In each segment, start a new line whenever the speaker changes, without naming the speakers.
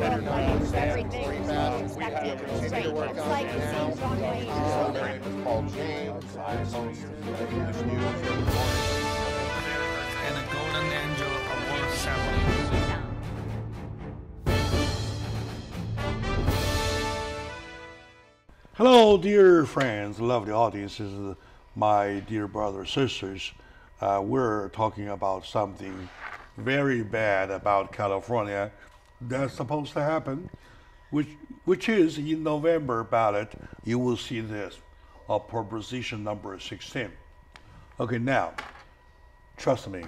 everything. We have to continue to work on it now. My name is Paul James. I host English News every morning.
And a Golden Angel Award ceremony.
Hello, dear friends, lovely audiences, my dear brothers, sisters. We're talking about something very bad about California that's supposed to happen, which is in November ballot. You will see this, proposition number 16. Okay, now, trust me,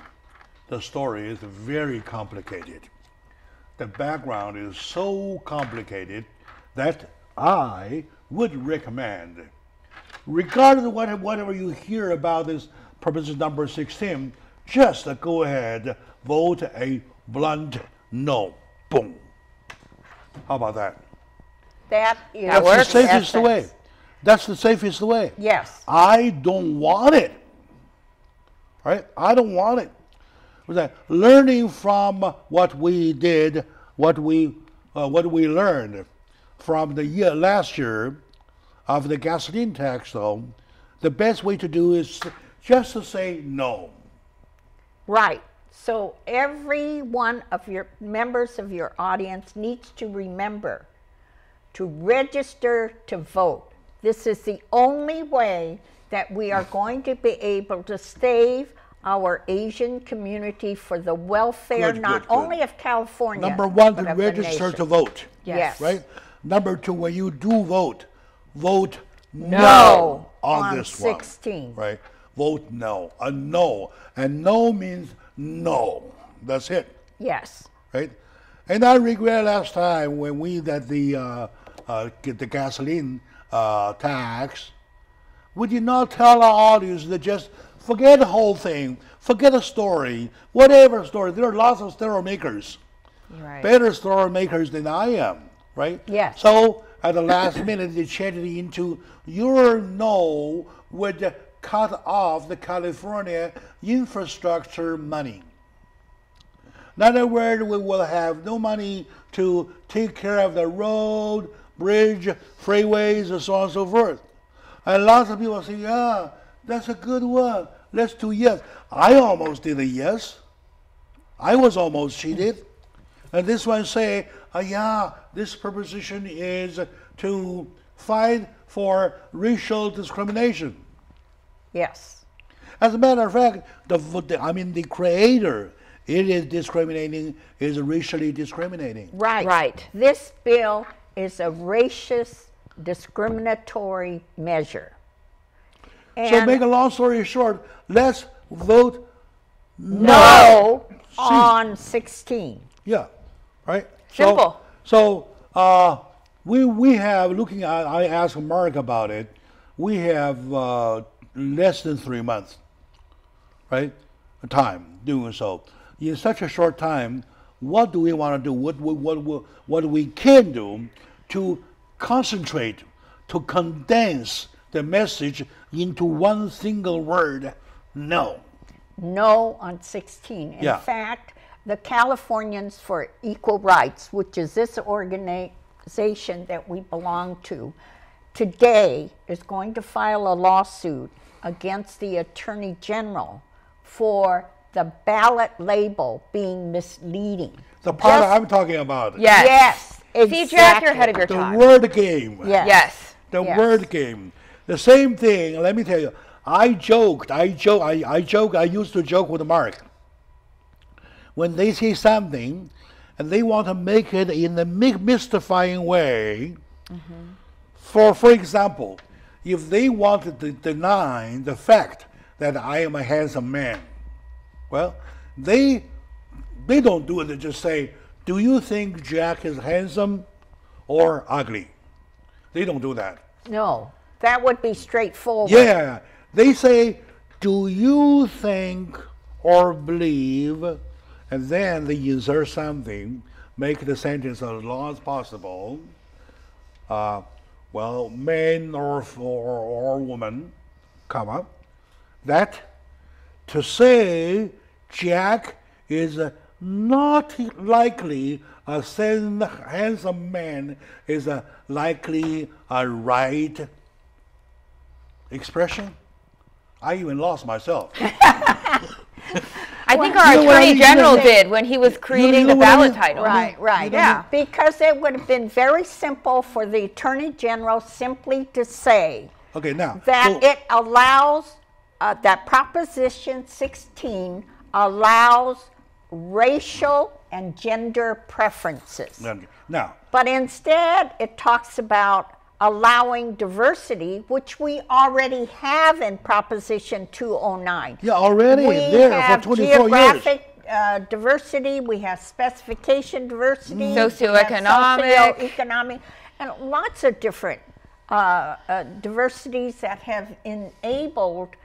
the story is very complicated. The background is so complicated that I would recommend, regardless of whatever you hear about this proposition number 16, just go ahead, vote a blunt no. Boom. How about that?
That's
the safest way. That's the safest way.
Yes.
I don't want it. Right? I don't want it. Learning from what we did, what we learned from the last year of the gasoline tax, though, the best way to do is just to say no.
Right. So every one of your members of your audience needs to remember to register to vote. This is the only way that we are going to be able to save our Asian community for the welfare not only of California,
number one,
but
to
of the
register
nation.
to vote.
Yes.
Right? Number two, when you do vote, vote
no
on this
16.
one. Right? Vote no. A no. And no means no. That's it.
Yes.
Right? And I regret last time when we did the gasoline tax, we did not tell our audience that just forget the whole thing, forget the story, whatever story. There are lots of story makers, better story makers than I am, right?
Yes.
So at the last minute, they changed it into your no would cut off the California infrastructure money. In other words, we will have no money to take care of the road, bridge, freeways, and so on and so forth. And lots of people say, yeah, that's a good one. Let's do yes. I almost did a yes. I was almost cheated. And this one say, yeah, this proposition is to fight for racial discrimination.
Yes.
As a matter of fact, the creator, it is discriminating, is racially discriminating.
Right. Right. This bill is a racist discriminatory measure. And
so make a long story short, let's vote
no on 16.
Yeah, right?
Simple.
So we have, looking at, I asked Marc about it, we have less than 3 months, right? Time doing so. In such a short time, what do we want to do? What we can do to concentrate, to condense the message into one single word, no.
No on 16. In fact, the Californians for Equal Rights, which is this organization that we belong to, today is going to file a lawsuit against the Attorney General for the ballot label being misleading.
The part I'm talking about.
Yes.
Yes. Exactly.
See, Jack, you're ahead of your time.
The word game.
Yes.
Yes.
The word game. The same thing, let me tell you, I used to joke with Marc. When they say something and they want to make it in a mystifying way, for example, if they want to deny the fact that I am a handsome man, well, they don't do it. They just say, do you think Jack is handsome or ugly? They don't do that.
No, that would be straightforward.
Yeah, they say, do you think or believe, and then they insert something, make the sentence as long as possible. Well, man or woman, that to say Jack is not likely a handsome man is a likely a right expression? I even lost myself.
I think our Attorney General did when he was creating the ballot title.
Right, right.
Yeah.
Because it would have been very simple for the Attorney General simply to say
Okay, now
that it allows, that Proposition 16 allows racial and gender preferences.
now
But instead, it talks about allowing diversity, which we already have in Proposition 209.
yeah, already
We
there
have
for 24 years.
geographic diversity, we have specification diversity, we have
Socioeconomic.
socioeconomic, and lots of different diversities that have enabled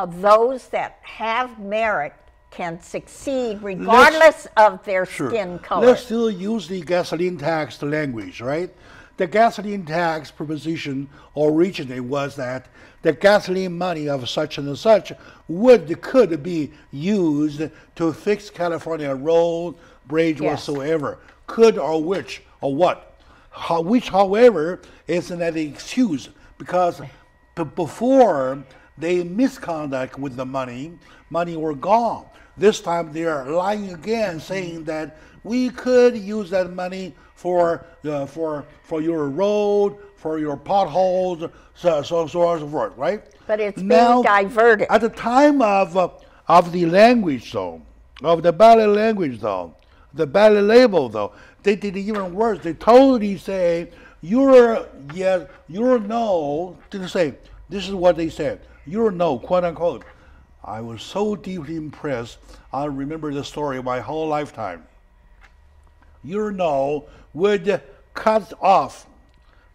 those that have merit can succeed regardless of their skin color.
Let's still use the gasoline tax language, right? The gasoline tax proposition originally was that the gasoline money of such and such could be used to fix California road, bridge,
Yes.
whatsoever. Could or which or what? Which, however, is an excuse because before they misconduct with the money were gone. This time they are lying again, saying that we could use that money for your road, for your potholes, so on and so forth, right?
But it's
Now,
being diverted.
At the time of the language, though, of the ballot language, though, the ballot label, though, they did even worse. They totally say you're yes, you're no. Didn't say this is what they said. You're no, quote unquote. I was so deeply impressed. I remember the story my whole lifetime. Your no would cut off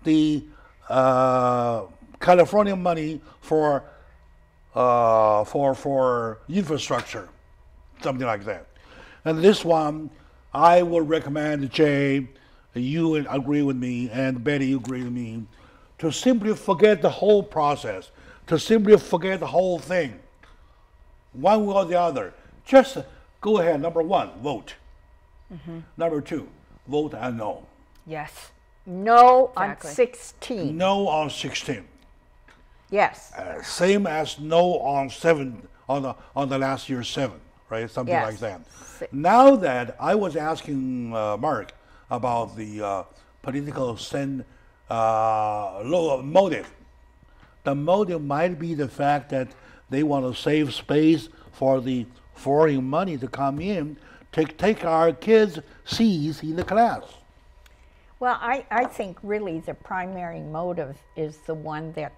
the California money for infrastructure, something like that. And this one, I would recommend, Jay, you agree with me, and Betty, you agree with me, to simply forget the whole process, to simply forget the whole thing, one way or the other. Just go ahead. Number one, vote. Number two, vote and no.
Yes.
No
Exactly.
on 16.
No on 16.
Yes.
Same as no on 7 on the last year's 7, right? Something
Yes.
like that. Now that I was asking Marc about the political motive, the motive might be the fact that they want to save space for the foreign money to come in, take our kids' seats in the class.
Well, I think really the primary motive is the one that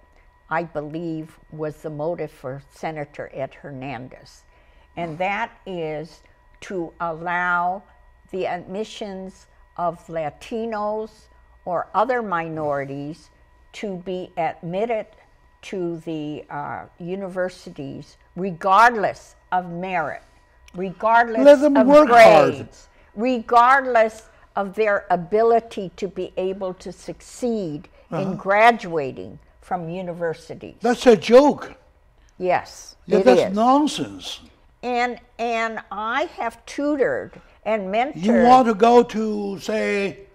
I believe was the motive for Senator Ed Hernandez, and that is to allow the admissions of Latinos or other minorities to be admitted to the universities regardless of merit, regardless
Let them
of
work hard.
grades, regardless of their ability to be able to succeed in graduating from universities.
That's a joke.
Yes,
Yeah,
it
that's
is.
nonsense.
And I have tutored and mentored.
You want to go to, say,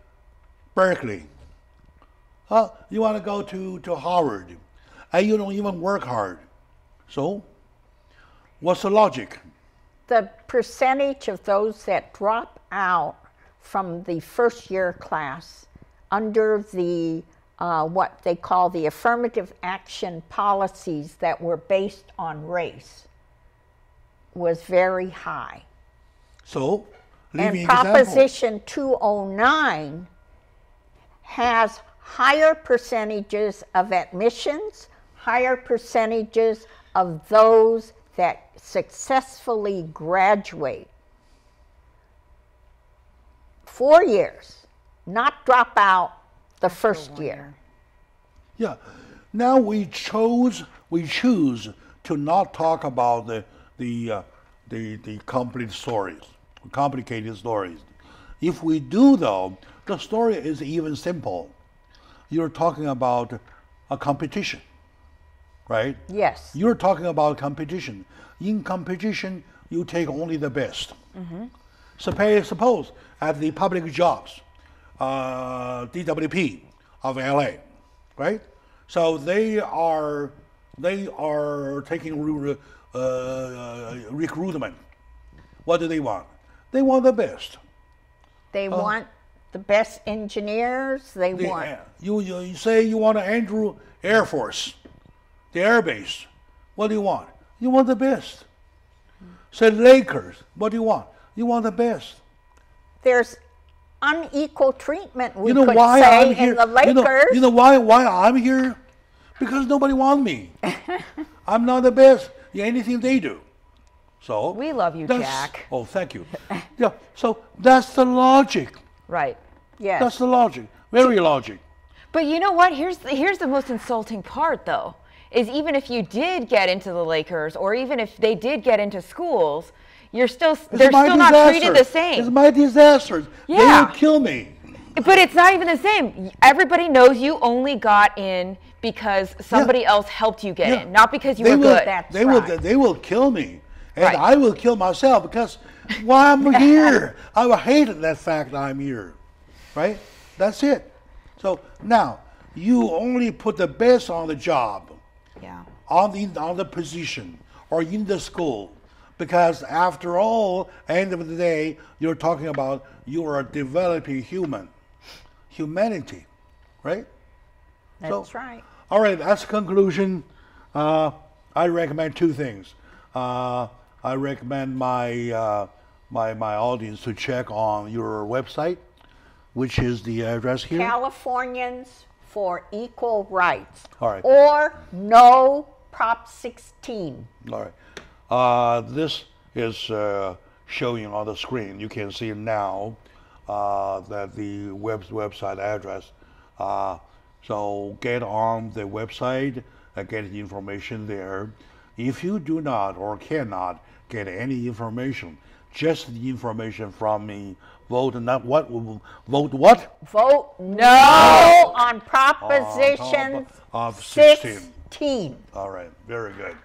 Berkeley. You want to go to Harvard, and you don't even work hard. So, what's the logic?
the percentage of those that drop out from the first year class under the what they call the affirmative action policies that were based on race was very high.
So,
And
leaving example.
Proposition 209 has higher percentages of admissions, higher percentages of those that successfully graduate. 4 years, not drop out the first year.
Yeah. Now we choose to not talk about the complicated stories. If we do though, the story is even simple. You're talking about a competition, right?
Yes.
You're talking about competition. In competition, you take only the best. Suppose at the public jobs, DWP of LA, right? So they are taking recruitment. What do they want? They want the best.
They want the best engineers. They want.
You say you want to Andrew Air Force, the Air Base. What do you want? You want the best. Say Lakers. What do you want? You want the best.
There's unequal treatment, we
You know
could
why
say,
I'm here?
in the Lakers.
You know why I'm here? Because nobody wants me. I'm not the best in anything they do. So
We love you, Jack.
Oh, thank you. Yeah. So that's the logic.
Right.
Yes.
That's the logic. Very logic.
But you know what? Here's the most insulting part, though, is even if you did get into the Lakers, or even if they did get into schools, they're still not treated the same.
It's my disaster.
Yeah.
They will kill me.
But it's not even the same. Everybody knows you only got in because somebody else helped you get in, not because you were good.
They will kill me, and
Right.
I will kill myself because why I'm here. I will hate that fact that I'm here, right? That's it. So now you only put the best on the job,
Yeah.
on the position, or in the school, because after all, end of the day, you're talking about you are a developing humanity, right?
That's right.
All right, as a conclusion, I recommend two things. I recommend my my audience to check on your website, which is the address here.
Californians for Equal Rights.
All right.
Or no Prop 16.
All right. This is showing on the screen. You can see now that the website address. So get on the website and get the information there. If you do not or cannot get any information, just the information from me, vote what?
Vote no on Proposition
of 16.
16.
All right, very good.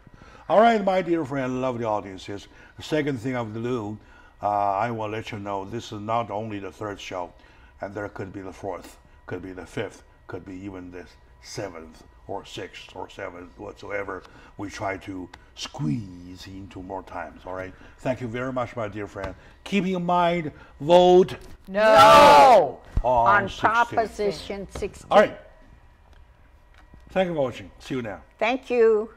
All right, my dear friend, lovely audiences. The second thing I'm going to do, I will let you know this is not only the third show, and there could be the fourth, could be the fifth, could be even the seventh or sixth or seventh, whatsoever. We try to squeeze into more times, all right? Thank you very much, my dear friend. Keep in mind, vote
No on
16.
Proposition 16.
All right. Thank you for watching. See you now.
Thank you.